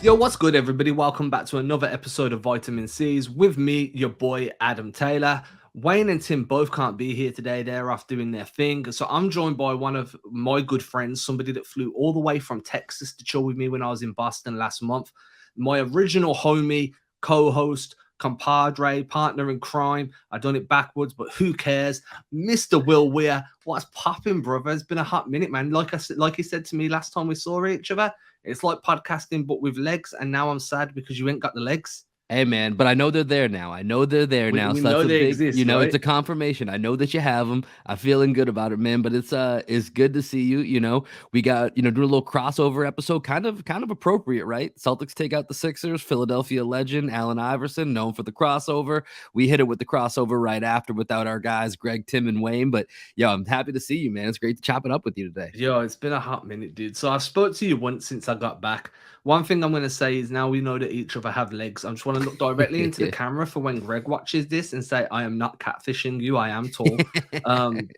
Yo, what's good, everybody? Welcome back to another episode of Vitamin C's with me, your boy Adam Taylor. Wayne and Tim both can't be here today. They're off doing their thing. So I'm joined by one of my good friends, somebody that flew all the way from Texas to chill with me when I was in Boston last month. My original homie, co-host, compadre, partner in crime. I done it backwards, but who cares? Mr. Will Weir, what's popping, brother? It's been a hot minute, man. Like he said to me last time we saw each other, it's like podcasting, but with legs. And now I'm sad because you ain't got the legs. Hey, man, but I know they're there now. I know they're there now. We So know that's a they big, exist, right? it's a confirmation. I know that you have them. I'm feeling good about it, man. But it's good to see you. We got, doing a little crossover episode, kind of appropriate, right? Celtics take out the Sixers, Philadelphia legend Allen Iverson, known for the crossover. We hit it with the crossover right after without our guys, Greg, Tim, and Wayne. But yo, I'm happy to see you, man. It's great to chop it up with you today. Yo, it's been a hot minute, dude. So I spoke to you once since I got back. One thing I'm going to say is now we know that each other have legs. I just want to look directly into the camera for when Greg watches this and say, I am not catfishing you. I am tall. I'm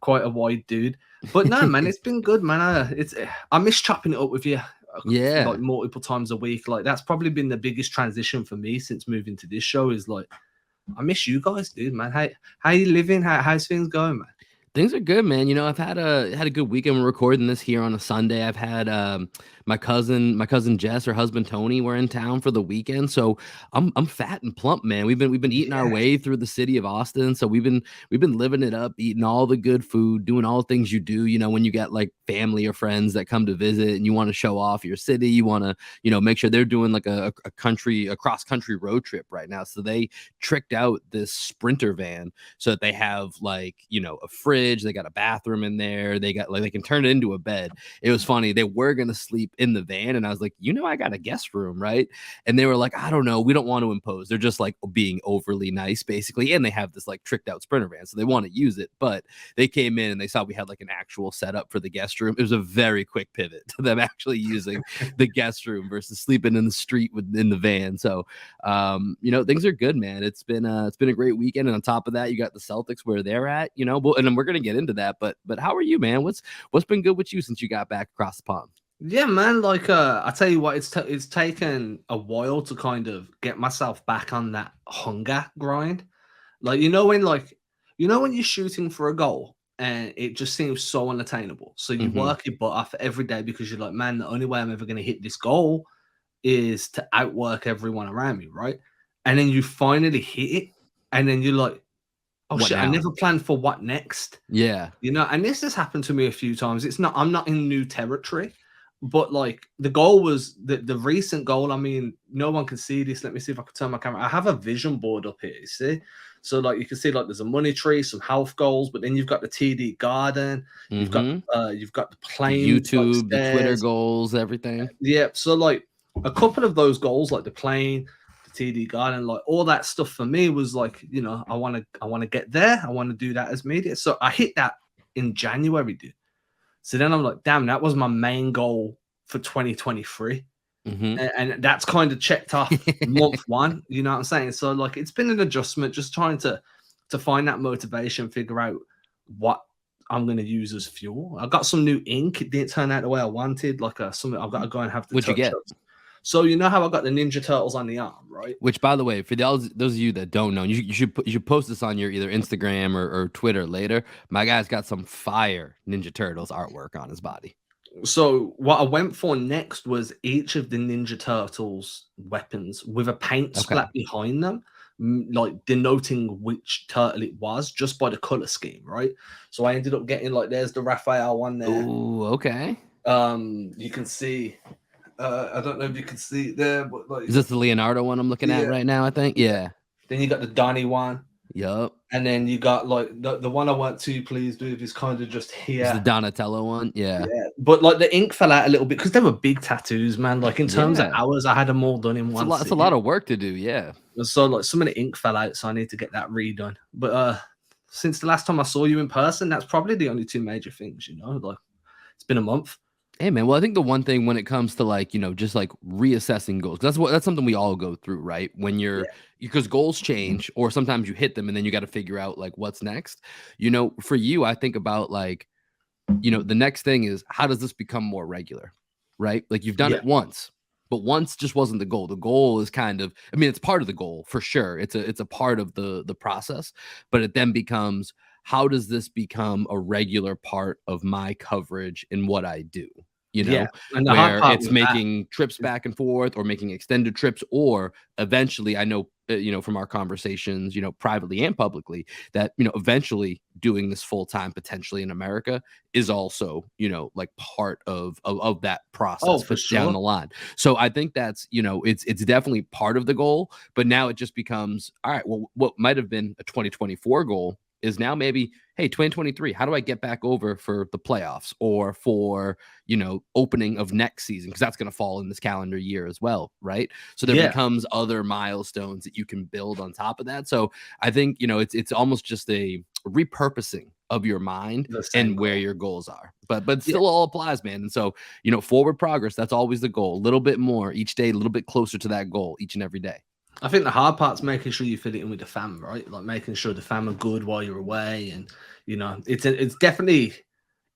quite a wide dude. But no, man, it's been good, man. I miss chopping it up with you. Yeah. Like multiple times a week. Like that's probably been the biggest transition for me since moving to this show is like, I miss you guys, dude, man. How you living? How's things going, man? Things are good, man. I've had a good weekend. We're recording this here on a Sunday. I've had my cousin Jess, her husband Tony, were in town for the weekend. So I'm fat and plump, man. We've been eating our way through the city of Austin. So we've been living it up, eating all the good food, doing all the things you do. When you got like family or friends that come to visit and you want to show off your city, you want to make sure they're doing like a cross country road trip right now. So they tricked out this Sprinter van so that they have like a fridge. They got a bathroom in there. They got like they can turn it into a bed. It was funny. They were gonna sleep in the van, and I was like, I got a guest room, right? And they were like, I don't know, we don't want to impose. They're just like being overly nice, basically. And they have this like tricked out Sprinter van, so they want to use it. But they came in and they saw we had like an actual setup for the guest room. It was a very quick pivot to them actually using the guest room versus sleeping in the street within the van. So, things are good, man. It's been a great weekend, and on top of that, you got the Celtics where they're at, and then we're gonna get into that. But how are you, man? What's been good with you since you got back across the pond? Yeah, man. Like, I tell you what, it's taken a while to kind of get myself back on that hunger grind. Like, when you're shooting for a goal and it just seems so unattainable. So you work your butt off every day because you're like, man, the only way I'm ever going to hit this goal is to outwork everyone around me, right? And then you finally hit it, and then you're like, oh What shit, now? I never planned for what next. Yeah. And this has happened to me a few times. I'm not in new territory, but like the goal was the recent goal. I mean, no one can see this. Let me see if I can turn my camera. I have a vision board up here, you see? So like you can see like there's a money tree, some health goals, but then you've got the TD garden, you've got the plane, YouTube, the Twitter goals, everything. Yeah. So like a couple of those goals, like the plane, TD garden, like all that stuff for me was like, I want to get there. I want to do that as media. So I hit that in January, dude. So then I'm like, damn, that was my main goal for 2023. And that's kind of checked off month one. You know what I'm saying? So like, it's been an adjustment, just trying to find that motivation, figure out what I'm going to use as fuel. I got some new ink. It didn't turn out the way I wanted. Like something I've got to go and have to. What'd you get? So you know how I got the Ninja Turtles on the arm, right? Which, by the way, for those of you that don't know, you should post this on your either Instagram or Twitter later. My guy's got some fire Ninja Turtles artwork on his body. So what I went for next was each of the Ninja Turtles weapons with a paint splat behind them, like denoting which turtle it was just by the color scheme, right? So I ended up getting like, there's the Raphael one there. Ooh, okay. You can see. I don't know if you can see it there, but like, is this the Leonardo one I'm looking at right now? I think, yeah. Then you got the Donnie one. Yup. And then you got like the one I weren't too pleased with is kind of just here. It's the Donatello one, yeah. But like the ink fell out a little bit because they were big tattoos, man. Like in terms of hours, I had them all done in one. It's a lot of work to do, yeah. So like some of the ink fell out, so I need to get that redone. But since the last time I saw you in person, that's probably the only two major things, Like it's been a month. Hey man, well, I think the one thing when it comes to like, just like reassessing goals, 'cause that's something we all go through, right? When Yeah, because goals change or sometimes you hit them and then you got to figure out like what's next. For you, I think about like, the next thing is how does this become more regular, right? Like you've done yeah. it once, but once just wasn't the goal. The goal is kind of, I mean, it's part of the goal for sure. It's a part of the process, but it then becomes how does this become a regular part of my coverage in what I do? Yeah, and the hard Where part it's with that making trips is back and forth or making extended trips, or eventually, I know, from our conversations, privately and publicly, that, eventually doing this full time potentially in America is also, like part of that oh, process for for down sure. the line. So I think that's, it's definitely part of the goal, but now it just becomes, all right, well, what might have been a 2024 goal is now maybe, hey, 2023, how do I get back over for the playoffs or for, opening of next season? Because that's going to fall in this calendar year as well, right? So there Yeah, becomes other milestones that you can build on top of that. So I think, it's almost just a repurposing of your mind the same and where goal. your goals are. But it Yeah, still all applies, man. And so, forward progress, that's always the goal. A little bit more each day, a little bit closer to that goal each and every day. I think the hard part's making sure you fit it in with the fam, right? Like making sure the fam are good while you're away, and it's definitely.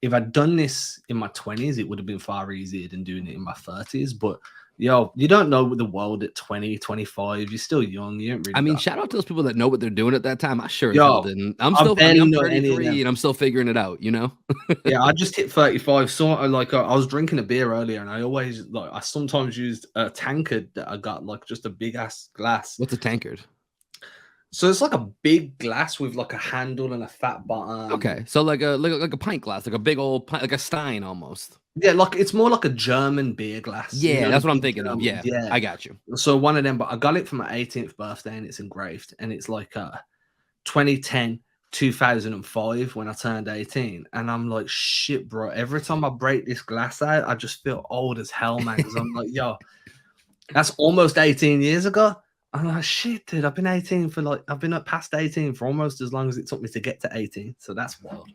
If I'd done this in my 20s, it would have been far easier than doing it in my 30s. But you don't know the world at 20, 25. You're still young. You ain't I really mean, got. shout out to those people that know what they're doing at that time. I sure as hell Yo, didn't. I I mean, barely I'm know any of 33 them. and I'm still figuring it out. Yeah, I just hit 35. So I was drinking a beer earlier, and I sometimes used a tankard that I got, like just a big ass glass. What's a tankard? So it's like a big glass with like a handle and a fat bottom. Okay, so like a pint glass, like a big old pint, like a Stein almost. Yeah, like it's more like a German beer glass, Yeah, the that's what I'm big thinking of. German. Yeah, Yeah. I got you. So one of them, but I got it for my 18th birthday, and it's engraved, and it's like 2010, 2005 when I turned 18, and I'm like, shit, bro. Every time I break this glass out, I just feel old as hell, man. Because I'm like, yo, that's almost 18 years ago. I'm like, shit, dude. I've been up past 18 for almost as long as it took me to get to 18. So that's wild.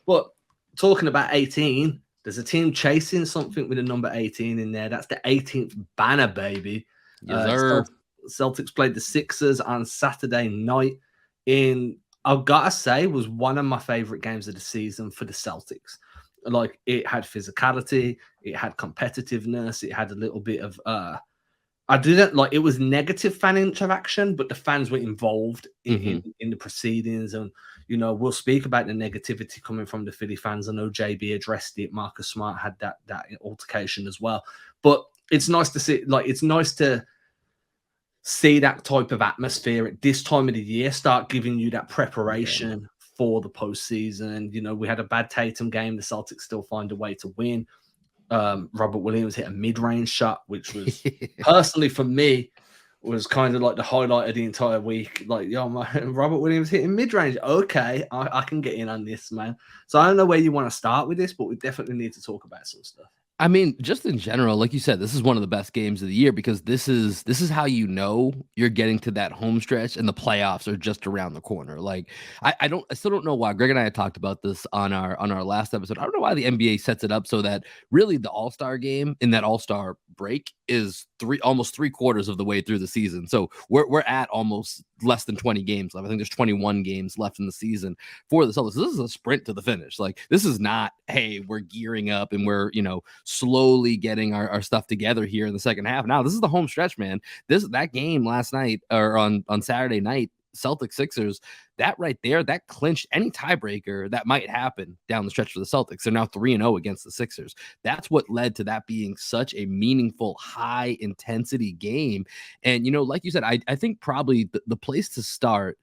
But talking about 18, there's a team chasing something with a number 18 in there. That's the 18th banner, baby. Yes, sir. Celtics played the Sixers on Saturday night in, I've got to say, was one of my favorite games of the season for the Celtics. Like, it had physicality, it had competitiveness, it had a little bit of I didn't like, it was negative fan interaction, but the fans were involved Hmm. in the proceedings. And we'll speak about the negativity coming from the Philly fans. I know JB addressed it. Marcus Smart had that altercation as well. But it's nice to see, like, it's nice to see that type of atmosphere at this time of the year start giving you that Yeah. preparation for the postseason. We had a bad Tatum game. The Celtics still find a way to win. Robert Williams hit a mid-range shot, which was personally for me was kind of like the highlight of the entire week. Like, yo, Robert Williams hitting mid-range. Okay, I can get in on this, man. So I don't know where you want to start with this, but we definitely need to talk about some stuff. I mean, just in general, like you said, this is one of the best games of the year because this is how you're getting to that home stretch and the playoffs are just around the corner. Like I still don't know why. Greg and I had talked about this on our last episode. I don't know why the NBA sets it up so that really the All-Star game in that All-Star break is almost three-quarters of the way through the season. So we're at almost less than 20 games left. I think there's 21 games left in the season for the Celtics. This is a sprint to the finish. Like this is not, hey, we're gearing up and we're, slowly getting our stuff together here in the second half. Now, this is the home stretch, man. That game last night or on Saturday night, Celtics Sixers, that right there, that clinched any tiebreaker that might happen down the stretch for the Celtics. They're now 3-0 against the Sixers. That's what led to that being such a meaningful, high intensity game. And, like you said, I think probably the place to start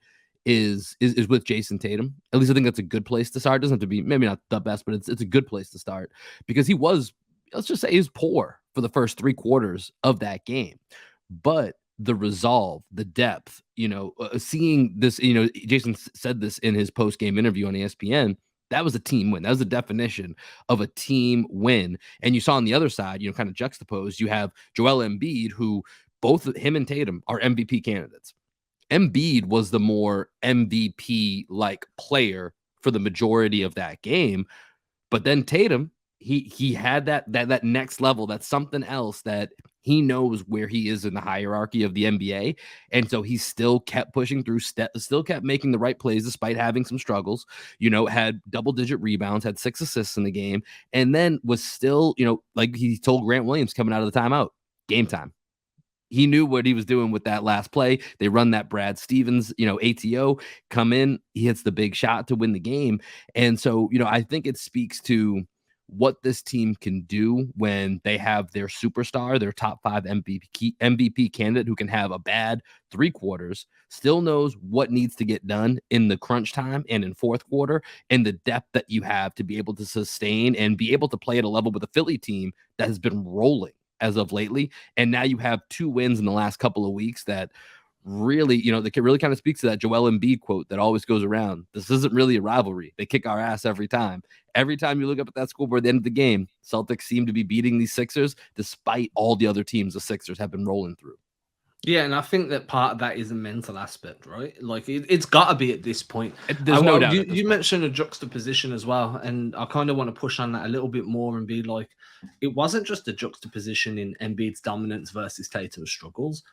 is with Jayson Tatum. At least I think that's a good place to start. It doesn't have to be maybe not the best, but it's a good place to start because he was, let's just say, he was poor for the first three quarters of that game. But the resolve, the depth, seeing this, Jason said this in his post game interview on ESPN. That was a team win. That was the definition of a team win. And you saw on the other side, kind of juxtaposed, you have Joel Embiid, who both him and Tatum are MVP candidates. Embiid was the more MVP like player for the majority of that game. But then Tatum, he had that next level, that's something else that he knows where he is in the hierarchy of the NBA. And so he still kept pushing through, still kept making the right plays despite having some struggles, had double-digit rebounds, had 6 assists in the game, and then was still, like he told Grant Williams coming out of the timeout, game time. He knew what he was doing with that last play. They run that Brad Stevens, ATO, come in, he hits the big shot to win the game. And so, I think it speaks to what this team can do when they have their superstar, their top 5 MVP candidate, who can have a bad 3 quarters, still knows what needs to get done in the crunch time and in fourth quarter, and the depth that you have to be able to sustain and be able to play at a level with a Philly team that has been rolling as of lately. And now you have 2 wins in the last couple of weeks that really, that really kind of speaks to that Joel Embiid quote that always goes around. This isn't really a rivalry. They kick our ass every time. Every time you look up at that scoreboard at the end of the game, Celtics seem to be beating these Sixers despite all the other teams the Sixers have been rolling through. Yeah, and I think that part of that is a mental aspect, right? Like it's got to be at this point. There's no doubt. You mentioned a juxtaposition as well, and I kind of want to push on that a little bit more and be like, it wasn't just a juxtaposition in Embiid's dominance versus Tatum's struggles.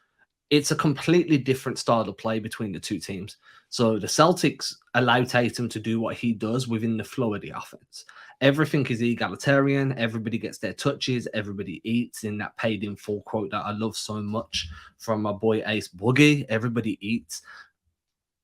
It's a completely different style of play between the two teams. So the Celtics allow Tatum to do what he does within the flow of the offense. Everything is egalitarian. Everybody gets their touches. Everybody eats, in that paid in full quote that I love so much from my boy Ace Boogie. Everybody eats.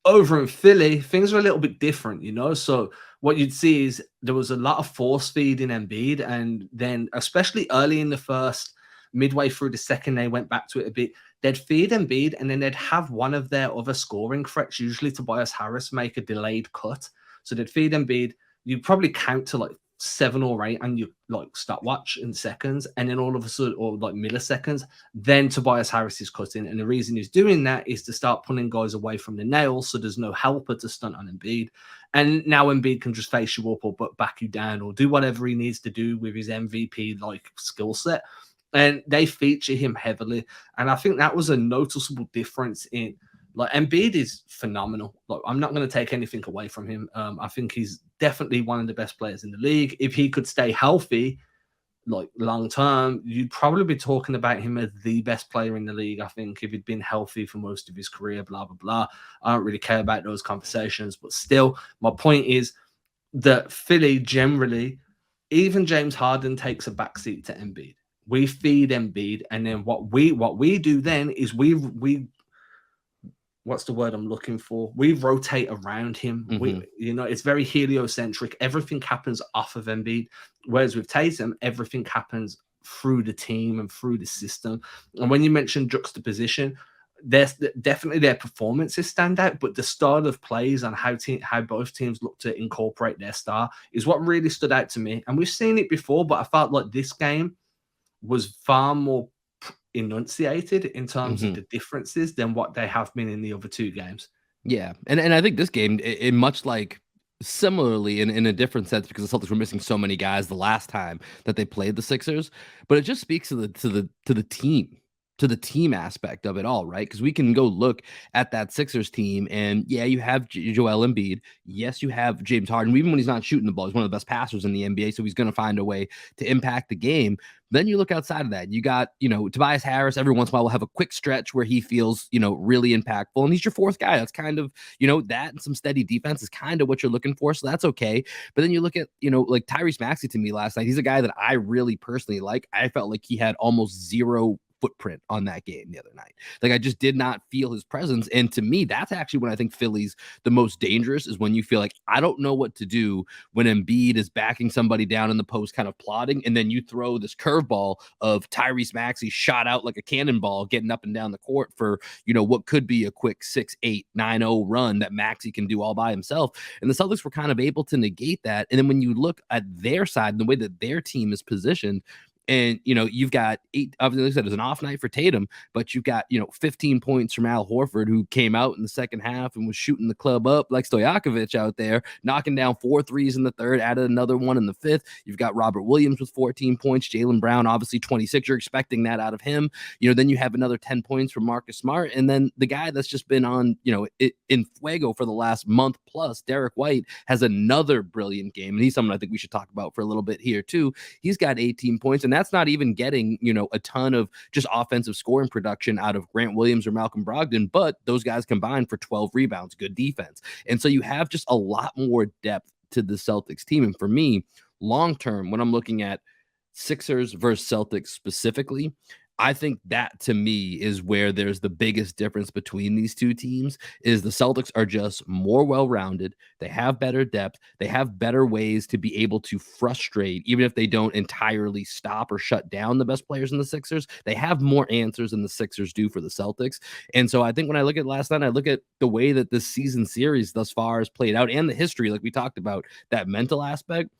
Over in Philly, things are a little bit different, So what you'd see is there was a lot of force feeding Embiid, and then especially early in the first, midway through the second, they went back to it a bit. They'd feed Embiid, and then they'd have one of their other scoring threats, usually Tobias Harris, make a delayed cut. So they'd feed Embiid. You'd probably count to like 7 or 8, and you like stopwatch in seconds, and then all of a sudden, or like milliseconds, then Tobias Harris is cutting. And the reason he's doing that is to start pulling guys away from the nails, so there's no helper to stunt on Embiid. And now Embiid can just face you up or back you down or do whatever he needs to do with his MVP like skill set. And they feature him heavily. And I think that was a noticeable difference in, like, Embiid is phenomenal. Like, I'm not going to take anything away from him. I think he's definitely one of the best players in the league. If he could stay healthy, like long term, you'd probably be talking about him as the best player in the league. I think if he'd been healthy for most of his career, blah, blah, blah. I don't really care about those conversations. But still, my point is that Philly generally, even James Harden takes a backseat to Embiid. We feed Embiid, and then what we do then is we what's the word I'm looking for? We rotate around him. Mm-hmm. It's very heliocentric. Everything happens off of Embiid, whereas with Tatum, everything happens through the team and through the system. And when you mention juxtaposition, there's definitely their performances stand out, but the style of plays and how both teams look to incorporate their star is what really stood out to me. And we've seen it before, but I felt like this game was far more enunciated in terms of the differences than what they have been in the other 2 games. Yeah. And I think this game, it much like similarly in a different sense, because the Celtics were missing so many guys the last time that they played the Sixers, but it just speaks to the team aspect of it all, right? Because we can go look at that Sixers team, and yeah, you have Joel Embiid. Yes, you have James Harden. Even when he's not shooting the ball, he's one of the best passers in the NBA, so he's going to find a way to impact the game. Then you look outside of that. You got, Tobias Harris. Every once in a while will have a quick stretch where he feels, really impactful, and he's your 4th guy. That's kind of, that and some steady defense is kind of what you're looking for, so that's okay. But then you look at, like Tyrese Maxey to me last night. He's a guy that I really personally like. I felt like he had almost zero footprint on that game the other night. Like, I just did not feel his presence. And to me, that's actually when I think Philly's the most dangerous, is when you feel like, I don't know what to do when Embiid is backing somebody down in the post, kind of plotting, and then you throw this curveball of Tyrese Maxey shot out like a cannonball, getting up and down the court for, what could be a quick 6-8, 9-0 run that Maxey can do all by himself. And the Celtics were kind of able to negate that. And then when you look at their side and the way that their team is positioned, And, you've got obviously, like I said, it was an off night for Tatum, but you've got, 15 points from Al Horford, who came out in the second half and was shooting the club up like Stojakovic out there, knocking down 4 threes in the third, added another one in the fifth. You've got Robert Williams with 14 points, Jaylen Brown, obviously 26. You're expecting that out of him. Then you have another 10 points from Marcus Smart. And then the guy that's just been on, in fuego for the last month plus, Derek White, has another brilliant game. And he's someone I think we should talk about for a little bit here too. He's got 18 points, and that's not even getting, a ton of just offensive scoring production out of Grant Williams or Malcolm Brogdon, but those guys combined for 12 rebounds, good defense. And so you have just a lot more depth to the Celtics team. And for me, long term, when I'm looking at Sixers versus Celtics specifically, I think that to me is where there's the biggest difference between these two teams. Is the Celtics are just more well-rounded. They have better depth. They have better ways to be able to frustrate, even if they don't entirely stop or shut down the best players in the Sixers. They have more answers than the Sixers do for the Celtics. And so I think when I look at last night, I look at the way that this season series thus far has played out and the history, like we talked about, that mental aspect.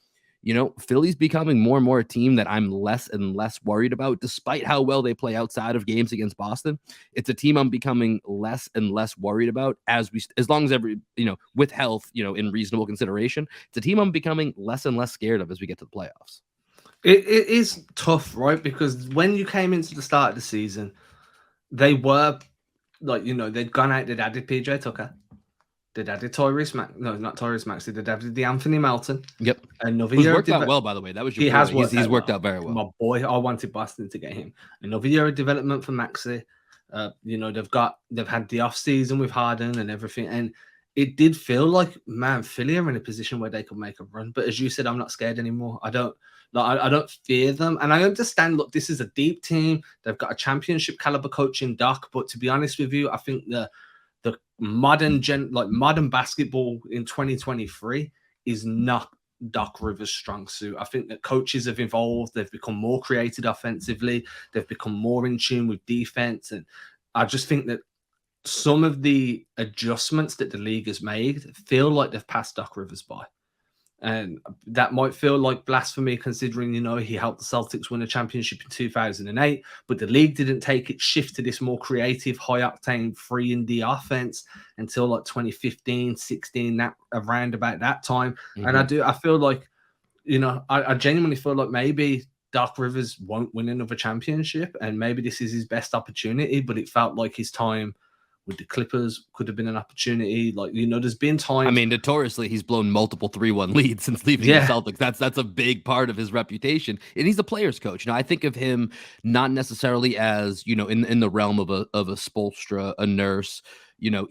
Philly's becoming more and more a team that I'm less and less worried about, despite how well they play outside of games against Boston. It's a team I'm becoming less and less worried about as long as with health, in reasonable consideration. It's a team I'm becoming less and less scared of as we get to the playoffs. It is tough, right? Because when you came into the start of the season, they were like, they'd gone out, they'd added PJ Tucker. They'd added Tyrese Max. No, not Tyrese Maxey. They'd added the Anthony Melton. Yep. Another Who's year worked out well, by the way. That was your boy. He's worked out very well. My boy. I wanted Boston to get him. Another year of development for Maxey. They've had the off season with Harden and everything, and it did feel like, man, Philly are in a position where they could make a run. But as you said, I'm not scared anymore. I don't fear them, and I understand. Look, this is a deep team. They've got a championship caliber coach in Doc. But to be honest with you, I think the modern basketball in 2023 is not Doc Rivers' strong suit. I think that coaches have evolved. They've become more creative offensively. They've become more in tune with defense. And I just think that some of the adjustments that the league has made feel like they've passed Doc Rivers by. And that might feel like blasphemy considering, he helped the Celtics win a championship in 2008, but the league didn't take its shift to this more creative, high-octane, free-and-D offense until like 2015, 16, around about that time. Mm-hmm. And I feel like, I genuinely feel like maybe Doc Rivers won't win another championship, and maybe this is his best opportunity, but it felt like his time with the Clippers could have been an opportunity. Like, there's been times. I mean, notoriously, he's blown multiple 3-1 leads since leaving the Celtics. That's a big part of his reputation. And he's a player's coach. I think of him not necessarily as, in the realm of a Spoelstra, a Nurse, I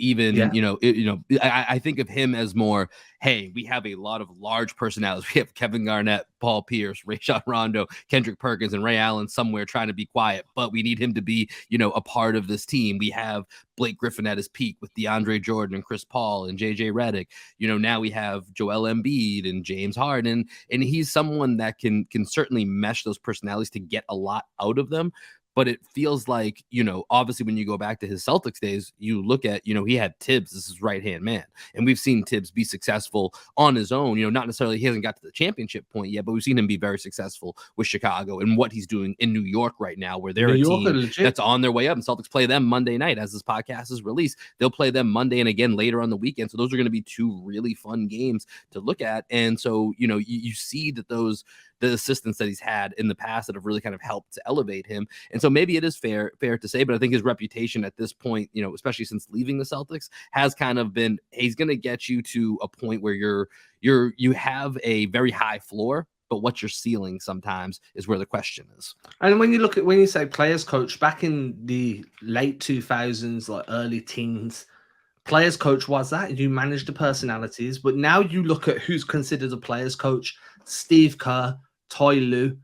think of him as more, hey, we have a lot of large personalities. We have Kevin Garnett, Paul Pierce, Rajon Rondo, Kendrick Perkins, and Ray Allen somewhere trying to be quiet, but we need him to be, a part of this team. We have Blake Griffin at his peak with DeAndre Jordan and Chris Paul and JJ Redick. Now we have Joel Embiid and James Harden, and he's someone that can certainly mesh those personalities to get a lot out of them. But it feels like, obviously when you go back to his Celtics days, you look at, he had Tibbs as his right-hand man. And we've seen Tibbs be successful on his own. Not necessarily he hasn't got to the championship point yet, but we've seen him be very successful with Chicago and what he's doing in New York right now, where they're a team that's on their way up. And Celtics play them Monday night as this podcast is released. They'll play them Monday and again later on the weekend. So those are going to be two really fun games to look at. And so, you see that the assistants that he's had in the past that have really kind of helped to elevate him. And so maybe it is fair to say, but I think his reputation at this point, especially since leaving the Celtics, has kind of been, he's going to get you to a point where you have a very high floor, but what your ceiling sometimes is where the question is. And when you say players coach, back in the late 2000s, like early teens, players coach was that you manage the personalities, but now you look at who's considered a players coach: Steve Kerr, Ty Lue,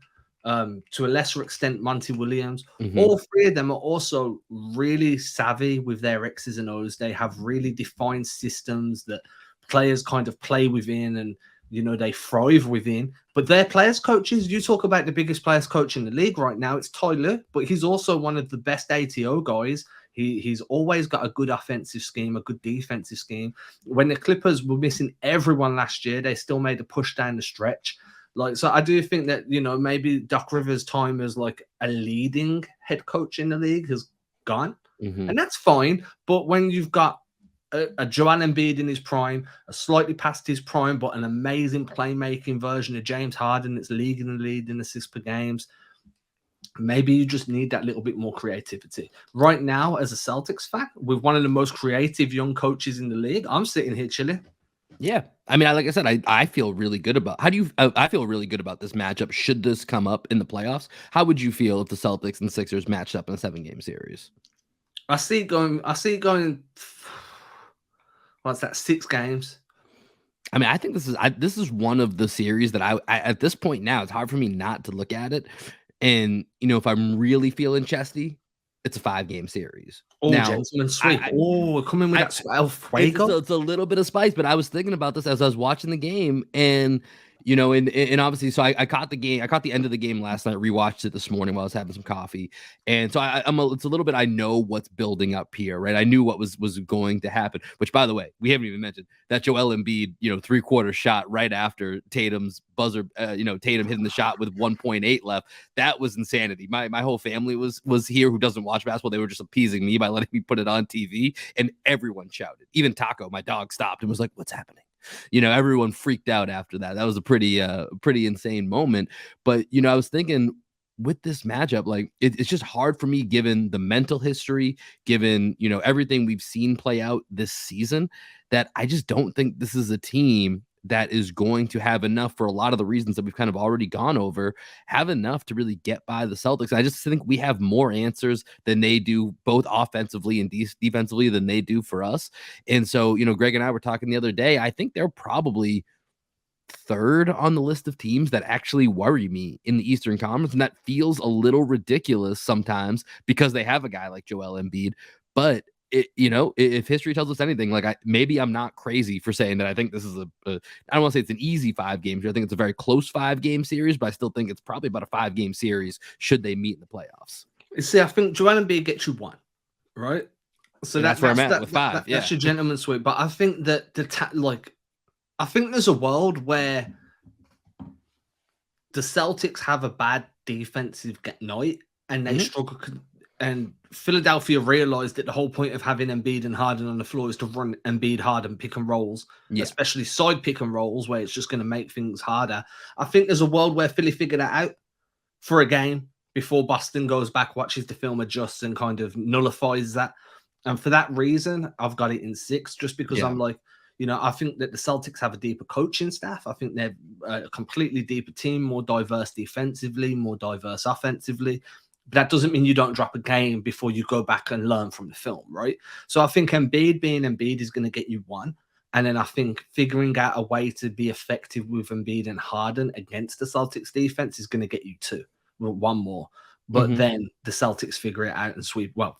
to a lesser extent, Monty Williams. Mm-hmm. All three of them are also really savvy with their X's and O's. They have really defined systems that players kind of play within and, they thrive within. But they're players coaches. You talk about the biggest players coach in the league right now, it's Ty Lue, but he's also one of the best ATO guys. He's always got a good offensive scheme, a good defensive scheme. When the Clippers were missing everyone last year, they still made a push down the stretch. Like, so I do think that, maybe Doc Rivers' time as like a leading head coach in the league has gone, and that's fine. But when you've got a Joel Embiid in his prime, a slightly past his prime, but an amazing playmaking version of James Harden that's leading the lead in assists per games, maybe you just need that little bit more creativity. Right now, as a Celtics fan, with one of the most creative young coaches in the league, I'm sitting here chilling. Yeah. I mean, like I said, I feel really good about I feel really good about this matchup. Should this come up in the playoffs, how would you feel if the Celtics and Sixers matched up in a 7-game series? I see it going. What's that? 6 games. I mean, I think this is one of the series that I at this point now, it's hard for me not to look at it. And if I'm really feeling chesty, it's a 5-game series. Oh, Now, gentlemen sweep. Coming with that El Fuego. It's a little bit of spice, but I was thinking about this as I was watching the game, and and obviously, so I caught the game. I caught the end of the game last night. Rewatched it this morning while I was having some coffee, and so it's a little bit. I know what's building up here, right? I knew what was going to happen. Which, by the way, we haven't even mentioned that Joel Embiid, 3-quarter shot right after Tatum's buzzer. Tatum hitting the shot with 1.8 left. That was insanity. My whole family was here who doesn't watch basketball. They were just appeasing me by letting me put it on TV, and everyone shouted. Even Taco, my dog, stopped and was like, "What's happening?" Everyone freaked out after that. That was a pretty insane moment. But, I was thinking with this matchup, like it's just hard for me given the mental history, given, everything we've seen play out this season, that I just don't think this is a team that is going to have enough, for a lot of the reasons that we've kind of already gone over, have enough to really get by the Celtics. I just think we have more answers than they do, both offensively and defensively, than they do for us. And so, Greg and I were talking the other day. I think they're probably third on the list of teams that actually worry me in the Eastern Conference. And that feels a little ridiculous sometimes because they have a guy like Joel Embiid. But if history tells us anything, like maybe I'm not crazy for saying that I think this is I don't want to say it's an easy 5 game series. I think it's a very close 5-game series, but I still think it's probably about a 5-game series should they meet in the playoffs. You see, I think Joel Embiid gets you 1, right? So that's where I'm at with 5. That's your gentleman's sweep. But I think that I think there's a world where the Celtics have a bad defensive night and they struggle. And Philadelphia realized that the whole point of having Embiid and Harden on the floor is to run Embiid, Harden pick and rolls, especially side pick and rolls, where it's just going to make things harder. I think there's a world where Philly figured that out for a game before Boston goes back, watches the film, adjusts, and kind of nullifies that. And for that reason, I've got it in 6, just because I'm like, I think that the Celtics have a deeper coaching staff. I think they're a completely deeper team, more diverse defensively, more diverse offensively. But that doesn't mean you don't drop a game before you go back and learn from the film, right? So I think Embiid being Embiid is going to get you 1. And then I think figuring out a way to be effective with Embiid and Harden against the Celtics defense is going to get you 2. Well, 1 more. But then the Celtics figure it out and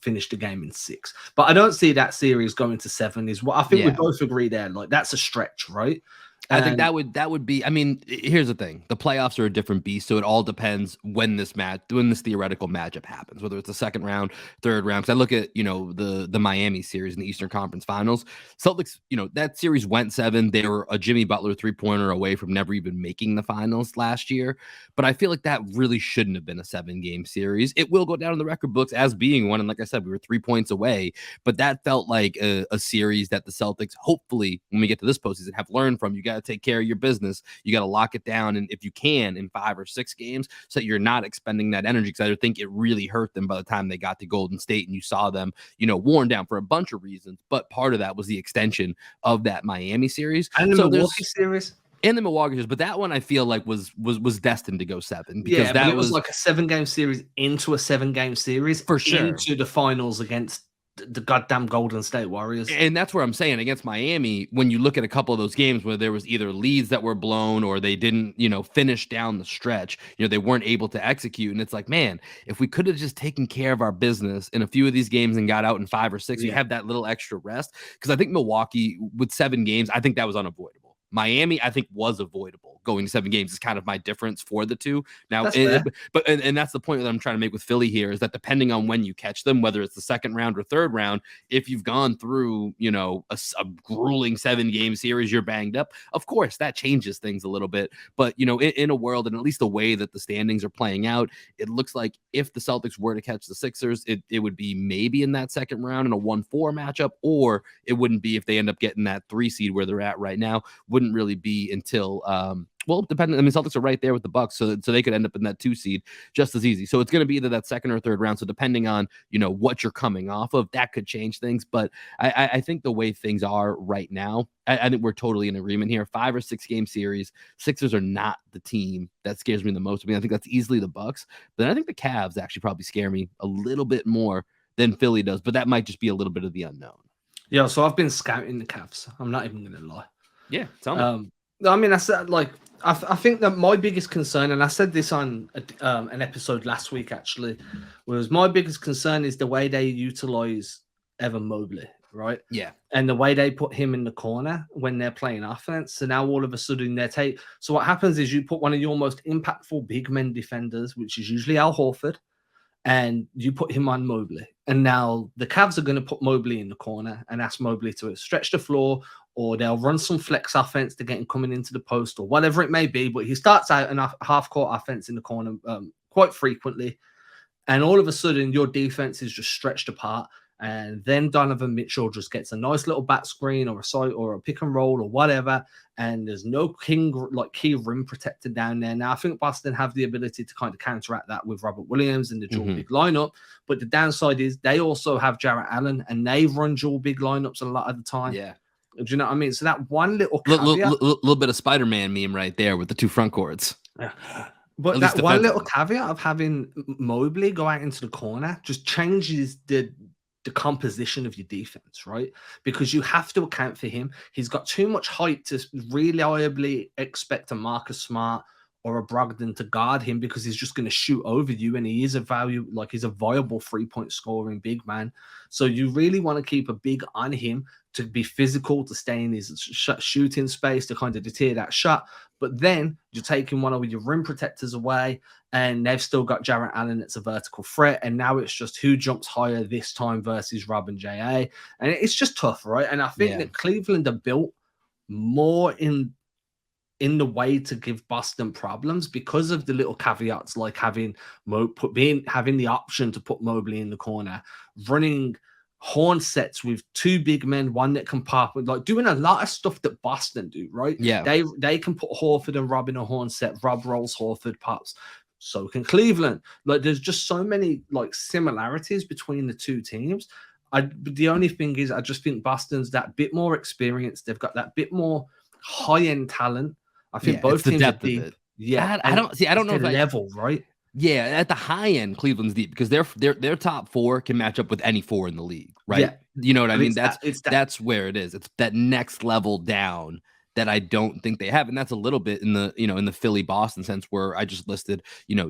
finish the game in 6. But I don't see that series going to 7 is what I think we both agree there. Like, that's a stretch, right? I think that would be. I mean, here's the thing: the playoffs are a different beast, so it all depends when this theoretical matchup happens, whether it's the second round, third round. Because I look at the Miami series in the Eastern Conference Finals. Celtics, that series went 7. They were a Jimmy Butler 3-pointer away from never even making the finals last year. But I feel like that really shouldn't have been a 7-game series. It will go down in the record books as being one, and like I said, we were 3 points away. But that felt like a series that the Celtics, hopefully, when we get to this postseason, have learned from. You got to take care of your business. You got to lock it down. And if you can, in 5 or 6 games, so that you're not expending that energy, because I think it really hurt them by the time they got to Golden State and you saw them, worn down for a bunch of reasons. But part of that was the extension of that Miami series. And the Milwaukee series. And the Milwaukee series. But that one I feel like was destined to go 7. Because that was like a 7-game series into a 7-game series. For sure. Into the finals against the goddamn Golden State Warriors. And that's where I'm saying, against Miami, when you look at a couple of those games where there was either leads that were blown or they didn't, finish down the stretch, they weren't able to execute. And it's like, man, if we could have just taken care of our business in a few of these games and got out in 5 or 6, you have that little extra rest. Because I think Milwaukee with 7 games, I think that was unavoidable. Miami, I think, was avoidable going to 7 games is kind of my difference for the two. Now, That's fair. and that's the point that I'm trying to make with Philly here is that depending on when you catch them, whether it's the second round or third round, if you've gone through, a grueling 7-game series, you're banged up. Of course, that changes things a little bit. But, in a world, and at least the way that the standings are playing out, it looks like if the Celtics were to catch the Sixers, it would be maybe in that second round in a 1-4 matchup, or it wouldn't be if they end up getting that 3 seed where they're at right now. Wouldn't really be until depending. I mean, Celtics are right there with the Bucks, so they could end up in that 2 seed just as easy. So it's going to be either that second or third round. So depending on what you're coming off of, that could change things. But I think the way things are right now, I think we're totally in agreement here. 5 or 6 game series, Sixers are not the team that scares me the most. I mean, I think that's easily the Bucks, but I think the Cavs actually probably scare me a little bit more than Philly does. But that might just be a little bit of the unknown. Yeah, so I've been scouting the Cavs. I'm not even going to lie. Yeah, tell me. I mean, I said, I think that my biggest concern, and I said this on an episode last week, actually, was my biggest concern is the way they utilize Evan Mobley, right? Yeah. And the way they put him in the corner when they're playing offense. So now all of a sudden so what happens is you put one of your most impactful big men defenders, which is usually Al Horford, and you put him on Mobley. And now the Cavs are going to put Mobley in the corner and ask Mobley to stretch the floor, or they'll run some flex offense to get him coming into the post or whatever it may be. But he starts out in a half-court offense in the corner quite frequently. And all of a sudden, your defense is just stretched apart. And then Donovan Mitchell just gets a nice little back screen or a side or a pick and roll or whatever. And there's no key rim protector down there. Now, I think Boston have the ability to kind of counteract that with Robert Williams and the dual big lineup. But the downside is they also have Jarrett Allen, and they run dual big lineups a lot of the time. Yeah. Do you know what I mean? So that one little caveat, little bit of Spider-Man meme right there with the 2 front courts. But that one little caveat of having Mobley go out into the corner just changes the composition of your defense, right? Because you have to account for him. He's got too much height to reliably expect a Marcus Smart or a Brogdon to guard him, because he's just going to shoot over you, and he is he's a viable 3-point scoring big man. So you really want to keep a big on him to be physical, to stay in his shooting space, to kind of deter that shot. But then you're taking one of your rim protectors away, and they've still got Jarrett Allen. It's a vertical threat. And now it's just who jumps higher this time versus Rob and J.A. And it's just tough, right? And I think that Cleveland are built more in the way to give Boston problems because of the little caveats, like having the option to put Mobley in the corner, running horn sets with 2 big men, one that can pop, like doing a lot of stuff that Boston do, right? Yeah. They can put Horford and Rob in a horn set. Rob rolls, Horford pops. So can Cleveland. Like, there's just so many similarities between the two teams. The only thing is, I just think Boston's that bit more experienced. They've got that bit more high-end talent. I think both teams are deep. Yeah, I don't know if level, right? Yeah, at the high end, Cleveland's deep because their top 4 can match up with any 4 in the league, right? Yeah. You know what I mean? That's where it is. It's that next level down that I don't think they have, and that's a little bit in the Philly Boston sense, where I just listed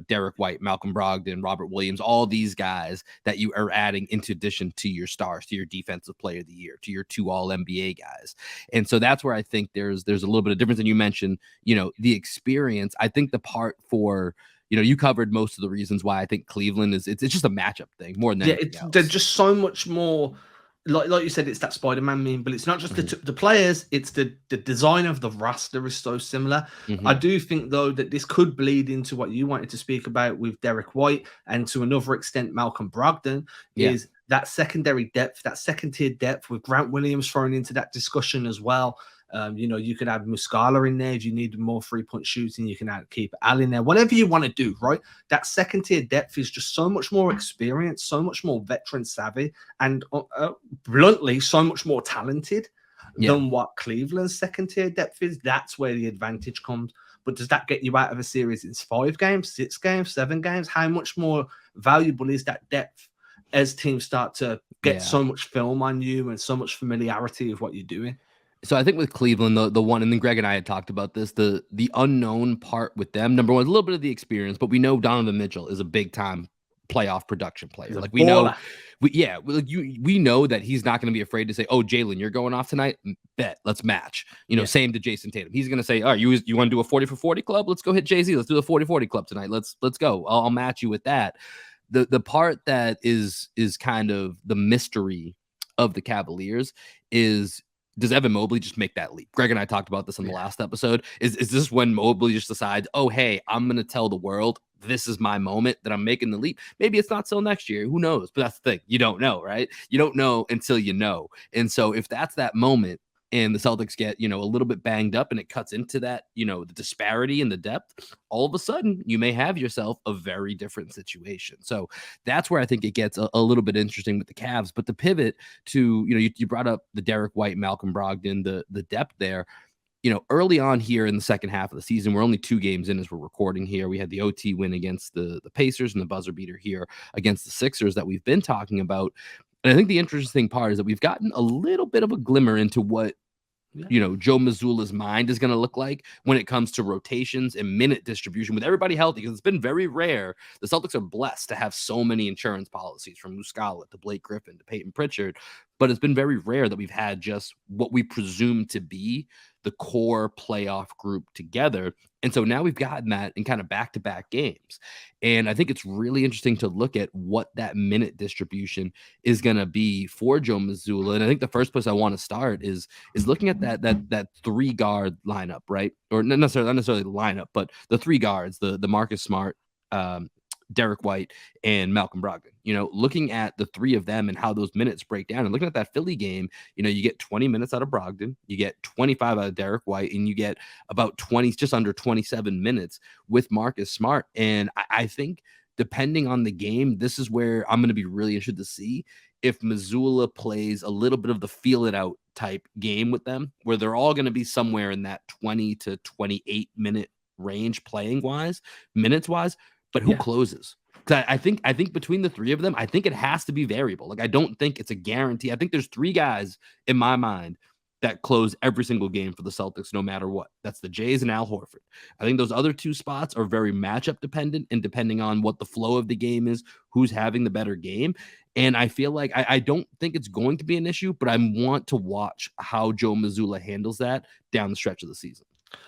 Derek White, Malcolm Brogdon, Robert Williams, all these guys that you are adding into addition to your stars, to your defensive player of the year, to your 2 all NBA guys. And so that's where I think there's a little bit of difference. And you mentioned the experience. I think the part for you covered most of the reasons why I think Cleveland it's just a matchup thing more than anything else. They're just so much more. Like you said, it's that Spider-Man meme, but it's not just the players, it's the design of the roster is so similar. I do think, though, that this could bleed into what you wanted to speak about with Derek White, and to another extent, Malcolm Brogdon, is that secondary depth, that second-tier depth, with Grant Williams thrown into that discussion as well. You could have Muscala in there if you need more 3-point shooting. You can keep Al in there, whatever you want to do, right? That second tier depth is just so much more experienced, so much more veteran savvy, and bluntly, so much more talented than what Cleveland's second tier depth is. That's where the advantage comes. But does that get you out of a series in 5 games, 6 games, 7 games? How much more valuable is that depth as teams start to get so much film on you and so much familiarity with what you're doing? So I think with Cleveland, the one, and then Greg and I had talked about this, the unknown part with them, number one, is a little bit of the experience, but we know Donovan Mitchell is a big time playoff production player. He's a Like we know, baller. we know that he's not going to be afraid to say, "Oh, Jalen, you're going off tonight. Bet, let's match." Yeah. Same to Jayson Tatum. He's going to say, "All right, you want to do a 40 for 40 club? Let's go hit Jay-Z. Let's do the 40-40 club tonight. Let's go. I'll match you with that." The part that is kind of the mystery of the Cavaliers is, does Evan Mobley just make that leap? Greg and I talked about this in the last episode. Is this when Mobley just decides, oh, hey, I'm going to tell the world this is my moment that I'm making the leap? Maybe it's not till next year. Who knows? But that's the thing. You don't know, right? You don't know until you know. And so if that's that moment and the Celtics get, a little bit banged up and it cuts into that, the disparity and the depth, all of a sudden you may have yourself a very different situation. So that's where I think it gets a little bit interesting with the Cavs. But the pivot to, you brought up the Derek White, Malcolm Brogdon, the depth there. Early on here in the second half of the season, we're only 2 games in as we're recording here. We had the OT win against the Pacers and the buzzer beater here against the Sixers that we've been talking about. And I think the interesting part is that we've gotten a little bit of a glimmer into what Joe Mazzulla's mind is going to look like when it comes to rotations and minute distribution with everybody healthy, because it's been very rare. The Celtics are blessed to have so many insurance policies, from Muscala to Blake Griffin to Peyton Pritchard, but it's been very rare that we've had just what we presume to be the core playoff group together. And so now we've gotten that in kind of back-to-back games. And I think it's really interesting to look at what that minute distribution is going to be for Joe Mazzulla. And I think the first place I want to start is looking at that 3-guard lineup, right? Or not necessarily the lineup, but the 3 guards, the Marcus Smart, Derek White, and Malcolm Brogdon. Looking at the 3 of them and how those minutes break down, and looking at that Philly game, you get 20 minutes out of Brogdon, you get 25 out of Derek White, and you get about 20, just under 27 minutes with Marcus Smart. And I think depending on the game, this is where I'm going to be really interested to see if Mazzulla plays a little bit of the feel it out type game with them, where they're all going to be somewhere in that 20 to 28 minute range minutes wise. But who closes? Because I think between the 3 of them, I think it has to be variable. Like, I don't think it's a guarantee. I think there's 3 guys in my mind that close every single game for the Celtics, no matter what. That's the Jays and Al Horford. I think those other 2 spots are very matchup dependent, and depending on what the flow of the game is, who's having the better game. And I feel like I don't think it's going to be an issue, but I want to watch how Joe Mazzulla handles that down the stretch of the season.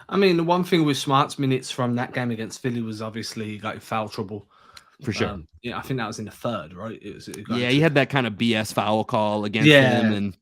I mean, the one thing with Smart's minutes from that game against Philly was obviously he got in foul trouble. For sure. I think that was in the 3rd, right? He had that kind of BS foul call against him, and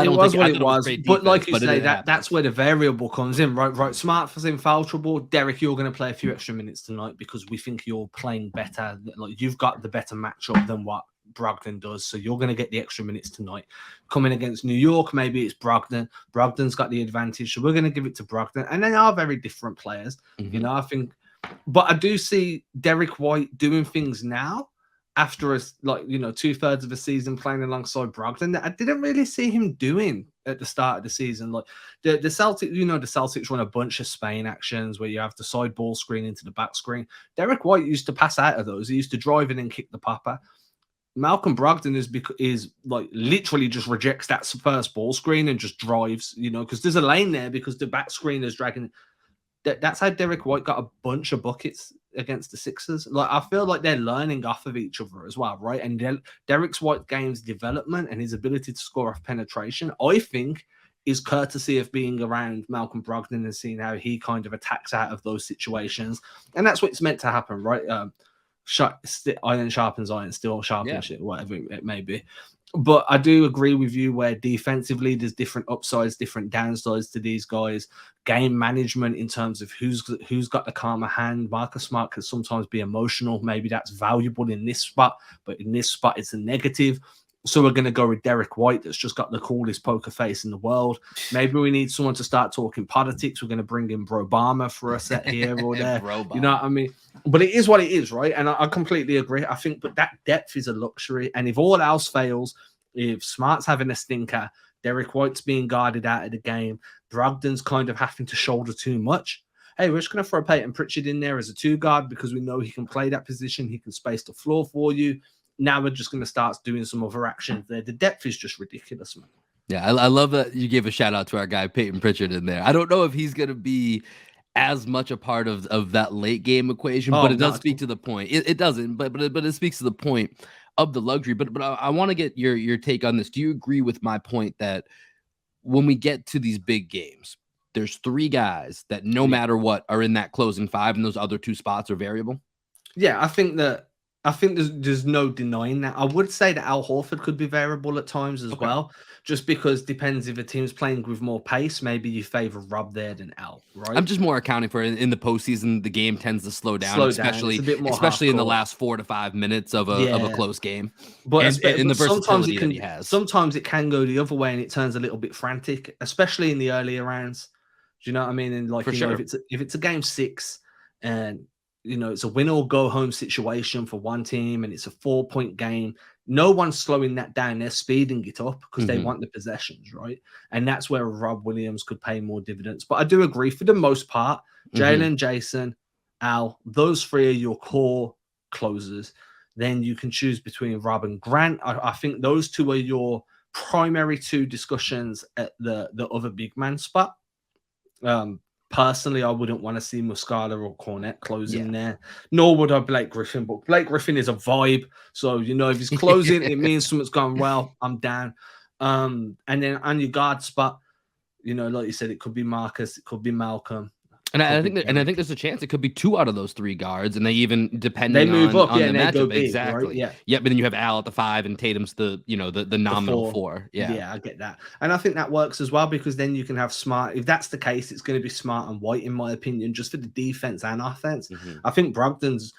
it was what it was. But like you say, that's where the variable comes in, right? Right. Smart was in foul trouble. Derek, you're going to play a few extra minutes tonight because we think you're playing better. Like, you've got the better matchup than what Brogdon does, so you're going to get the extra minutes tonight. Coming against New York, maybe it's Brogdon. Brogdon's got the advantage, so we're going to give it to Brogdon. And they are very different players, I think. But I do see Derek White doing things now after 2/3 of a season playing alongside Brogdon that I didn't really see him doing at the start of the season. Like the Celtics, the Celtics run a bunch of Spain actions where you have the side ball screen into the back screen. Derek White used to pass out of those. He used to drive in and kick the popper. Malcolm Brogdon is like literally just rejects that first ball screen and just drives, because there's a lane there because the back screen is dragging. That's how Derek White got a bunch of buckets against the Sixers. Like, I feel like they're learning off of each other as well, right? And Derek White's game's development and his ability to score off penetration, I think, is courtesy of being around Malcolm Brogdon and seeing how he kind of attacks out of those situations. And that's what's meant to happen, right? Iron sharpens iron, steel sharpens shit, whatever it may be. But I do agree with you where defensively there's different upsides, different downsides to these guys. Game management in terms of who's got the calmer hand. Marcus Smart can sometimes be emotional. Maybe that's valuable in this spot, but in this spot it's a negative. So we're going to go with Derek White, that's just got the coolest poker face in the world. Maybe we need someone to start talking politics. We're going to bring in Obama for a set here or there. You know what I mean? But it is what it is, right? And I completely agree. I think, but that depth is a luxury. And if all else fails, if Smart's having a stinker, Derek White's being guarded out of the game, Brogdon's kind of having to shoulder too much, hey, we're just going to throw Peyton Pritchard in there as a 2-guard because we know he can play that position. He can space the floor for you. Now we're just going to start doing some other actions there. The depth is just ridiculous, man. Yeah, I love that you gave a shout out to our guy Peyton Pritchard in there. I don't know if he's going to be as much a part of that late game equation, but Oh, it does not at speak all. to the point. It doesn't, but it speaks to the point of the luxury. But I want to get your take on this. Do you agree with my point that when we get to these big games, there's three guys that no Yeah. matter what are in that closing five, and those other two spots are variable? Yeah, I think there's no denying that. I would say that Al Horford could be variable at times as Okay. well, just because depends if a team's playing with more pace. Maybe you favor Rob there than Al, I'm right? just more accounting for in the postseason, the game tends to slow down, Slow down. It's a bit more half especially in the court. last 4 to 5 minutes of a Yeah, close game, but and the sometimes versatility that he has. sometimes it can go the other way and it turns a little bit frantic, especially in the earlier rounds. Do you know what I mean? And like For if sure. it's a game six and it's a win or go home situation for one team and it's a 4 point game, no one's slowing that down. They're speeding it up because they Mhm. want the possessions, right? And that's where Rob Williams could pay more dividends. But I do agree for the most part, Mhm. Jalen, Jason, Al, those three are your core closers. Then you can choose between Rob and Grant. I think those two are your primary two discussions at the other big man spot. Um, Personally, I wouldn't want to see Muscala or Cornette closing Yeah. there, nor would I Blake Griffin. But Blake Griffin is a vibe, so if he's closing, it means something's gone well. I'm down. And then on your guard spot, like you said, it could be Marcus, it could be Malcolm, And it could I be think and I think Derek. there's a chance it could be two out of those three guards, and they even They depending move up, on yeah, the and they go matchup. big, right? Exactly. Yeah. Yeah, but then you have Al at the five, and Tatum's the The nominal four. four. Yeah. Yeah, I get that. And I think that works as well because then you can have Smart. If that's the case, it's going to be Smart and White, in my opinion, just for the defense and offense. Mhm. I think Brogdon's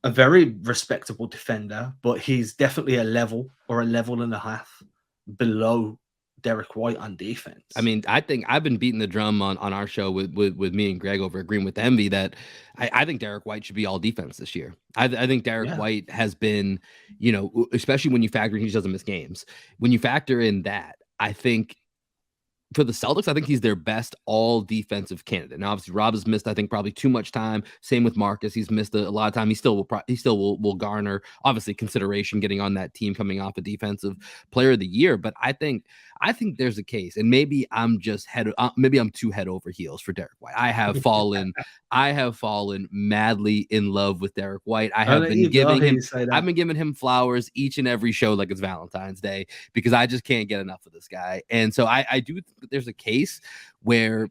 a very respectable defender, but he's definitely a level or a level and a half below Derek White on I defense. mean, I think I've been beating the drum on our show with me and Greg over agreeing with Envy that I think Derek White should be all defense this year. I think Derek Yeah. White has been, especially when you factor in he doesn't miss games. When you factor in that, I think for the Celtics, I think he's their best all defensive candidate. Now, obviously, Rob has missed, I think, probably too much time. Same with Marcus; he's missed a lot of time. He still will garner obviously consideration getting on that team coming off a defensive player of the year. But I think there's a case, and maybe maybe I'm too head over heels for Derek White. I have fallen madly in love with Derek White. I'll let you go. I hear you say I've that. been giving him flowers each and every show like it's Valentine's Day because I just can't get enough of this guy. And so I do think that there's a case where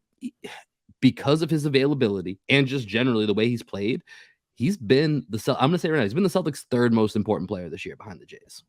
because of his availability and just generally the way he's played, I'm gonna say right now, he's been the Celtics' third most important player this year behind the Jays.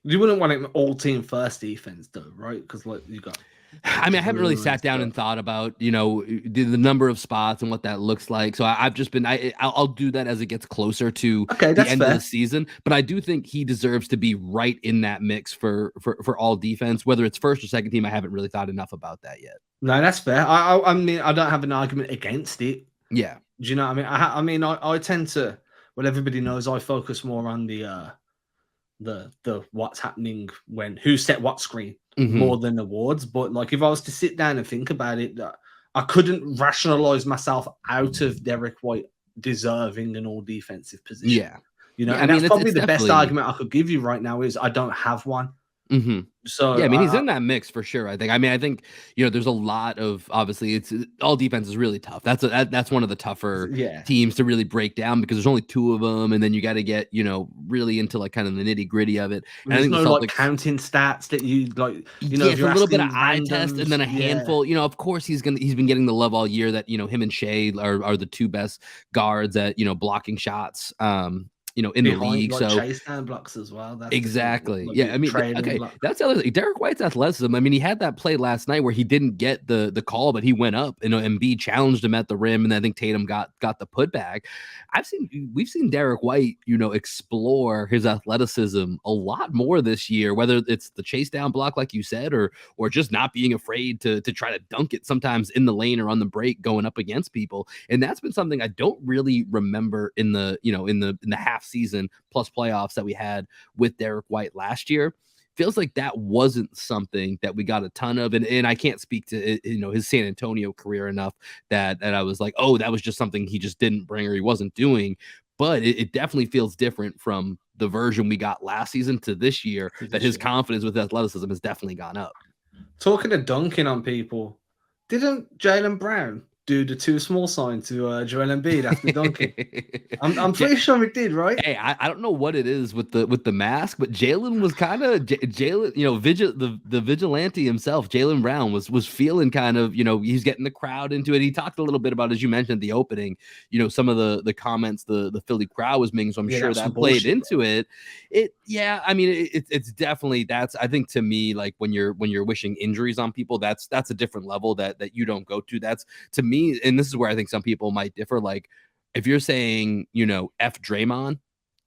You wouldn't want him all team first defense, though, right? Because like you got I mean, I haven't really Drew and sat down and stuff. thought about, the number of spots and what that looks like. So I've just been, I'll do that as it gets closer to Okay, the that's end of the fair. season. But I do think he deserves to be right in that mix for all defense, whether it's first or second team. I haven't really thought enough about that yet. No, that's fair. I mean, I don't have an argument against it. Yeah. Do you know what I mean? I mean, I tend to. Well, everybody knows I focus more on the what's happening when who set what screen Hmm. more than awards. But like, if I was to sit down and think about it, that I couldn't rationalize myself out of Derek White deserving an all defensive position. Yeah. Yeah. I And mean, that's probably it's the best definitely. argument I could give you right now is I don't have one. Hmm. Yeah, So I mean, he's in that mix for sure. I think. I mean, I think there's a lot of obviously it's all defense is really tough. That's one of the tougher yeah. teams to really break down because there's only two of them, and then you got to get really into like kind of the nitty gritty of it. And And I there's think no the like Celtics. counting stats that you like, Yeah, if it's a you're little bit of asking eye test and randoms, then a yeah, handful. Of course he's been getting the love all year that him and Shea are the two best guards at blocking shots in the behind league. like So chase down blocks as well. That's the thing. exactly. Like Yeah. I mean, trailing okay. block. That's the other thing. Derek White's athleticism. I mean, he had that play last night where he didn't get the call, but he went up and B challenged him at the rim, and I think Tatum got the putback. We've seen Derek White, explore his athleticism a lot more this year, whether it's the chase down block, like you said, or just not being afraid to try to dunk it sometimes in the lane or on the break going up against people. And that's been something I don't really remember in the half season plus playoffs that we had with Derek White last year. Feels like that wasn't something that we got a ton of, and I can't speak to his San Antonio career enough that I was like, oh, that was just something he just didn't bring or he wasn't doing. But it definitely feels different from the version we got last season to this year. For That this his year. confidence with athleticism has definitely gone up. Talking of dunking on people, didn't Jalen Brown do the too small sign to Joel Embiid after dunking? I'm Ja- pretty sure it did, right? Hey, I don't know what it is with the mask, but Jalen was kind of Jalen, the vigilante himself, Jalen Brown was feeling kind of, he's getting the crowd into it. He talked a little bit about, as you mentioned, the opening, some of the comments the Philly crowd was making. So I'm Yeah, sure that's some that played bullshit, bro. into it. Yeah, I mean, it's definitely, that's, I think, to me, like when you're wishing injuries on people, that's a different level that you don't go to. That's, to me, and this is where I think some people might differ. Like, if you're saying, F Draymond,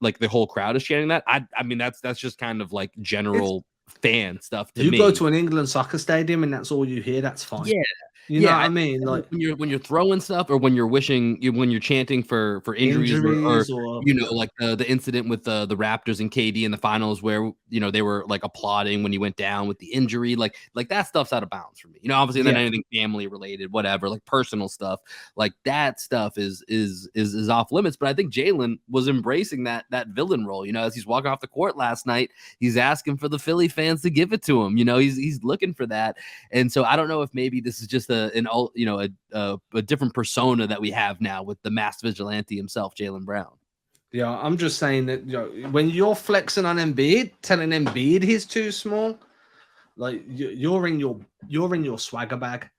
like the whole crowd is chanting that, I mean, that's just kind of like It's general fan stuff to you go me. to an England soccer stadium and that's all you hear, that's fine. Yeah. You know Yeah, what I mean? Like when you're throwing stuff, or when you're wishing, when you're chanting for injuries, or injuries or like the incident with the Raptors and KD in the finals, where they were like applauding when he went down with the injury, like that stuff's out of bounds for me. Obviously, and then yeah. anything family related, whatever, like personal stuff, like that stuff is off limits. But I think Jalen was embracing that villain role. As he's walking off the court last night, he's asking for the Philly fans to give it to him. He's looking for that. And so I don't know if maybe this is just a different persona that we have now with the masked vigilante himself, Jalen Brown. Yeah, I'm just saying that when you're flexing on Embiid, telling Embiid he's too small, like you're in your swagger bag.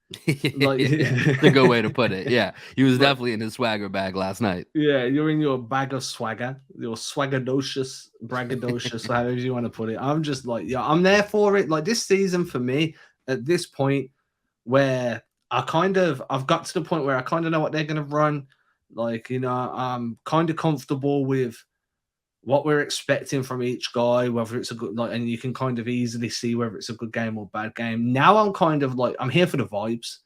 Like, It's a good way to put it. Yeah, he was like definitely in his swagger bag last night. yeah, you're in your bag of swagger, your swaggadocious, braggadocious, however you want to put it. I'm just like, yeah, I'm there for it. Like this season for me, at this point, where I've got to the point where I kind of know what they're gonna run. Like, I'm kind of comfortable with what we're expecting from each guy, whether it's a good and you can kind of easily see whether it's a good game or bad game. Now I'm kind of like I'm here for the vibes.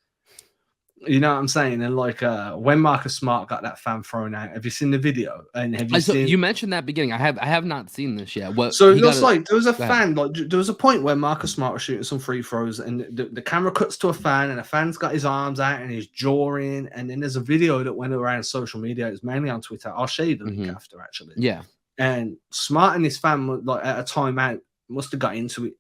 You know what I'm saying? And like when Marcus Smart got that fan thrown out, have you seen the video? And have you So seen you mentioned that beginning. I have not seen this yet. What so it he got? looks like there was a Go ahead. fan, like there was a point where Marcus Smart was shooting some free throws, and the camera cuts to a fan, and the fan's got his arms out and he's jawing. And then there's a video that went around social media. It's mainly on Twitter. I'll show you the link after, actually. Yeah. And Smart and his fan, like at a timeout, must have got into it.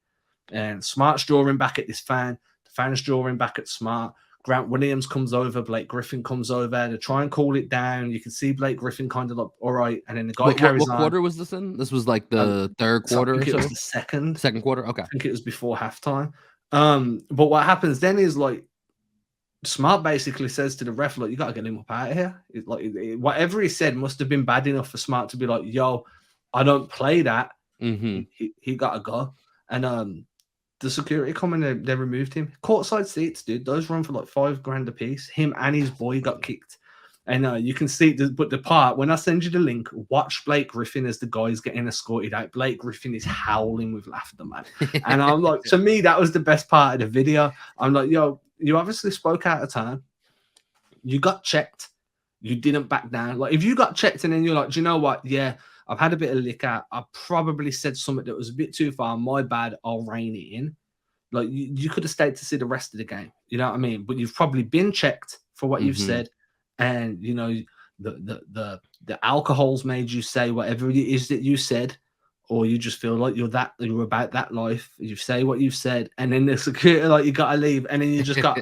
And Smart's drawing back at this fan. The fan's drawing back at Smart. Grant Williams comes over. Blake Griffin comes over to try and call it down. You can see Blake Griffin kind of like, all right. And then the guy carries What on. quarter was this in? This was like the third quarter or so? It was the Second quarter? Okay. I think it was before halftime. But what happens then is like Smart basically says to the ref, like, you got to get him up out of here. Whatever he said must have been bad enough for Smart to be like, yo, I don't play that. He got to go. And the security come and they removed him. Courtside seats, dude. Those run for like $5,000 a piece. Him and his boy got kicked. And you can see, but the part, when I send you the link, watch Blake Griffin as the guy's getting escorted out. Blake Griffin is howling with laughter, man. And I'm like, to me, that was the best part of the video. I'm like, yo, you obviously spoke out of turn. You got checked. You didn't back down. Like, if you got checked and then you're like, do you know what? Yeah, I've had a bit of liquor. I probably said something that was a bit too far. My bad. I'll rein it in. Like, you could have stayed to see the rest of the game. You know what I mean? But you've probably been checked for what you've said. And, the alcohol's made you say whatever it is that you said, or you just feel like you're about that life. You say what you've said, and then the security, like, you got to leave. And then you just got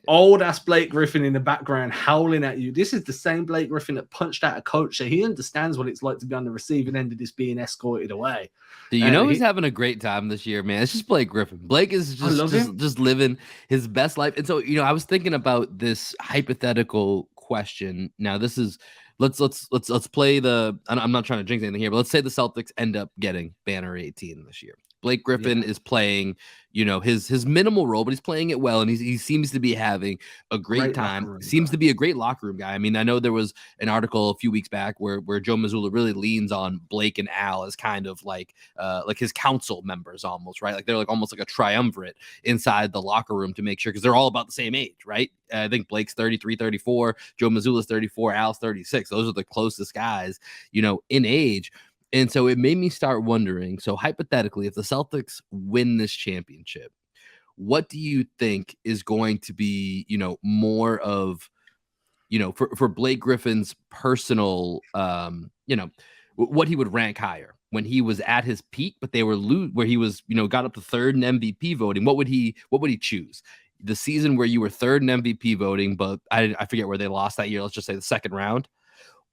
old ass Blake Griffin in the background howling at you. This is the same Blake Griffin that punched out a coach. So he understands what it's like to be on the receiving end of this being escorted away. Do you know he's having a great time this year, man? It's just Blake Griffin. Blake is just living his best life. And so, I was thinking about this hypothetical question. Now, this is let's play the. I'm not trying to jinx anything here, but let's say the Celtics end up getting banner 18 this year. Blake Griffin is playing, his minimal role, but he's playing it well, and he seems to be having a great time. Seems to be a great locker room guy. I mean, I know there was an article a few weeks back where Joe Mazzulla really leans on Blake and Al as kind of like his council members almost, right? Like they're like almost like a triumvirate inside the locker room to make sure, because they're all about the same age, right? I think Blake's 33, 34, Joe Mazzulla's 34, Al's 36. Those are the closest guys, in age. And so it made me start wondering, so hypothetically, if the Celtics win this championship, what do you think is going to be, more of, for Blake Griffin's personal, what he would rank higher when he was at his peak, but they were where he was, got up to third in MVP voting? What would he choose? the season where you were third in MVP voting, but I forget where they lost that year. Let's just say the second round,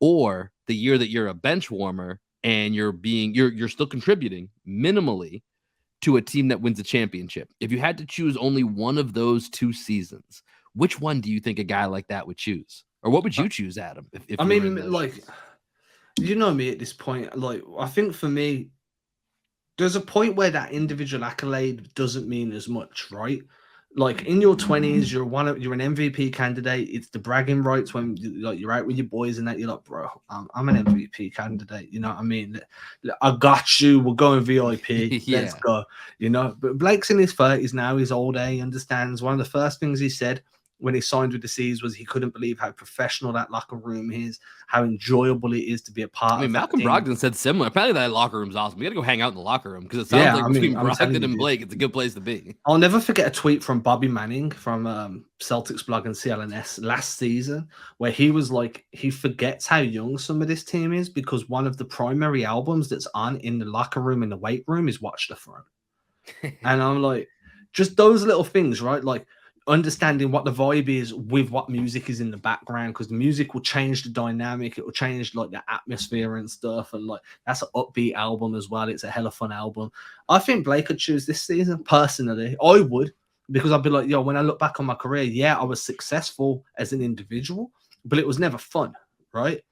or the year that you're a bench warmer and you're still contributing minimally to a team that wins a championship. If you had to choose only one of those 2 seasons, which one do you think a guy like that would choose? Or what would you choose, Adam, if I you were in mean, those like, shoes? you know me at this point. Like, I think for me, there's a point where that individual accolade doesn't mean as much, right? Like in your 20s, you're an MVP candidate. It's the bragging rights when you're out with your boys and that you're like, bro, I'm an MVP candidate. You know what I mean? I got you. We're going VIP. Let's Yeah. go. You know, but Blake's in his 30s now. He's older. He understands. One of the first things he said when he signed with the C's was he couldn't believe how professional that locker room is, how enjoyable it is to be a I part mean, of that Malcolm team. Brogdon said similar. Apparently, that locker room's awesome. We got to go hang out in the locker room because it sounds Yeah, like I mean, between I'm telling Brogdon you, and dude. Blake, it's a good place to be. I'll never forget a tweet from Bobby Manning from Celtics blog and CLNS last season, where he was like, he forgets how young some of this team is because one of the primary albums that's on in the locker room, in the weight room, is Watch the Throne. And I'm like, just those little things, right? Like understanding what the vibe is with what music is in the background, because the music will change the dynamic, it will change like the atmosphere and stuff. And like that's an upbeat album as well. It's a hella fun album. I think Blake could choose this season personally. I would, because I'd be like, yo, when I look back on my career, yeah, I was successful as an individual, but it was never fun, right?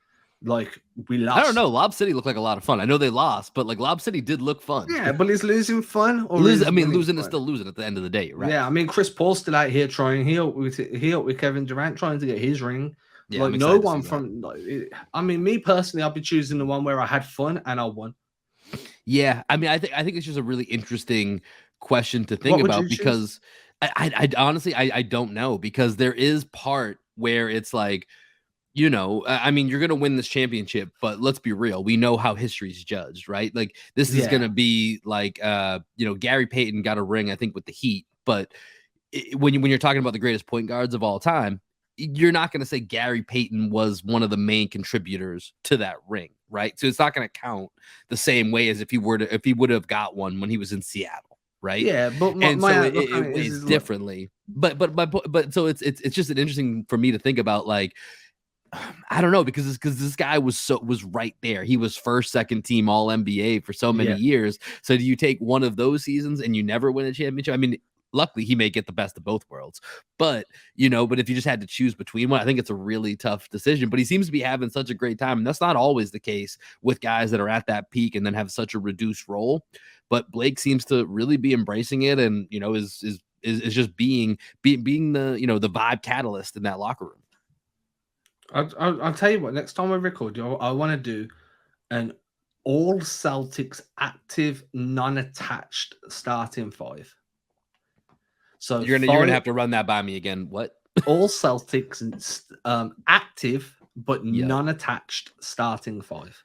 Like we I don't lost. know. Lob City looked like a lot of fun. I know they lost, but like Lob City did look fun. Yeah, but is losing fun or is winning Losing is fun? still losing at the end of the day, right? Yeah, I mean Chris Paul's still out here trying. He up with Kevin Durant trying to get his ring. Yeah, Like I'm no excited to see one that. from. Like, I mean, me personally, I'll be choosing the one where I had fun and I won. Yeah, I mean, I think it's just a really interesting question to think What would about you choose? because I honestly I don't know because there is part where it's like, I mean, you're gonna win this championship, but let's be real, we know how history's judged, right? Like this is Yeah, gonna be like Gary Payton got a ring, I think, with the Heat, but when you're talking about the greatest point guards of all time, you're not going to say Gary Payton was one of the main contributors to that ring, right? So it's not going to count the same way as if he would have got one when he was in Seattle, right? yeah. But And so my outlook on it it weighs is look. differently. But so it's just an interesting for me to think about, like, I don't know, because this guy was right there. He was first, second team All NBA for so many Yeah, years. So do you take one of those seasons and you never win a championship? I mean, luckily he may get the best of both worlds, but if you just had to choose between one, I think it's a really tough decision. But he seems to be having such a great time, and that's not always the case with guys that are at that peak and then have such a reduced role. But Blake seems to really be embracing it, and is just being the the vibe catalyst in that locker room. I'll tell you what. Next time we record, I want to do an all Celtics active, non-attached starting five. So You're gonna five have to run that by me again. What? all Celtics active but Yeah. non-attached starting five.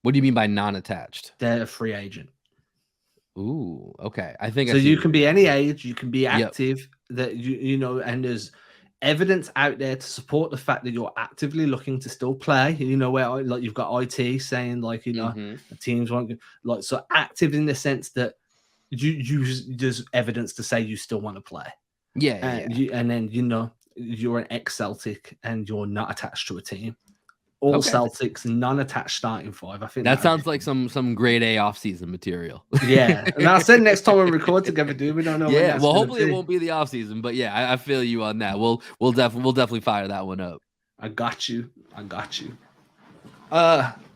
What do you mean by non-attached? They're a free agent. Ooh, okay. I think I So see you where can you're be going any here. age, you can be Yep. active, that and there's evidence out there to support the fact that you're actively looking to still play. Where like you've got IT saying like Mm-hmm. the teams want like so active in the sense that there's evidence to say you still want to play, Yeah, and yeah. then you're an ex-Celtic and you're not attached to a team. All Okay. Celtics, non-attached starting five. I think That that would be sounds like some grade A off-season material. yeah. And I said next time we record together, dude. We don't know when Yeah. that's Well, gonna hopefully it be. won't be the off-season, but yeah, I feel you on that. We'll definitely fire that one up. I got you. I got you.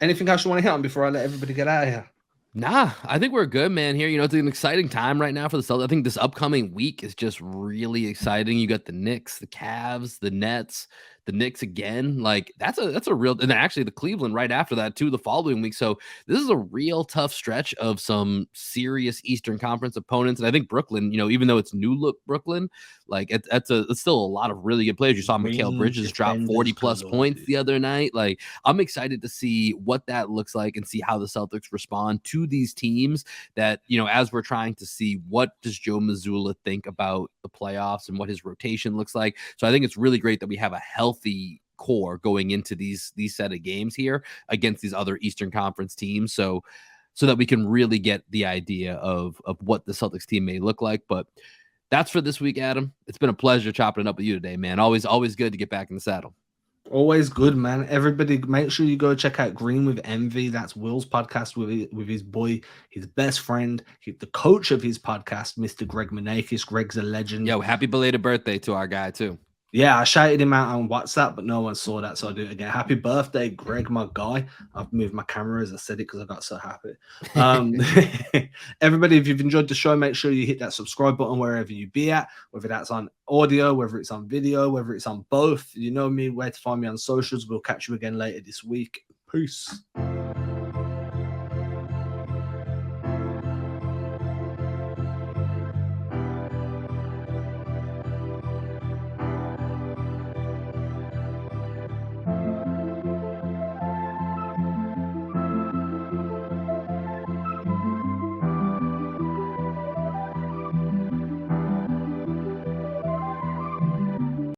Anything else you want to hit on before I let everybody get out of here? Nah, I think we're good, man. Here, it's an exciting time right now for the Celtics. I think this upcoming week is just really exciting. You got the Knicks, the Cavs, the Nets, the Knicks again. Like that's a real, and actually the Cleveland right after that too, the following week. So this is a real tough stretch of some serious Eastern Conference opponents. And I think Brooklyn, even though it's new look Brooklyn, like it's still a lot of really good players. You saw Mikal Ring Bridges drop defenders 40 plus galore, points dude. the other night. Like I'm excited to see what that looks like and see how the Celtics respond to these teams that, as we're trying to see what does Joe Mazzulla think about the playoffs and what his rotation looks like. So I think it's really great that we have a healthy core going into these set of games here against these other Eastern Conference teams. So that we can really get the idea of what the Celtics team may look like. But That's for this week, Adam. It's been a pleasure chopping it up with you today, man. Always good to get back in the saddle. Always good, man. Everybody, make sure you go check out Green with Envy. That's Will's podcast with his boy, his best friend, the coach of his podcast, Mr. Greg Manakis. Greg's a legend. Yo, happy belated birthday to our guy, too. Yeah, I shouted him out on WhatsApp, but no one saw that, so I'll do it again. Happy birthday, Greg, my guy. I've moved my camera as I said it because I got so happy. Everybody, if you've enjoyed the show, make sure you hit that subscribe button wherever you be at, whether that's on audio, whether it's on video, whether it's on both. You know me, where to find me on socials. We'll catch you again later this week. Peace.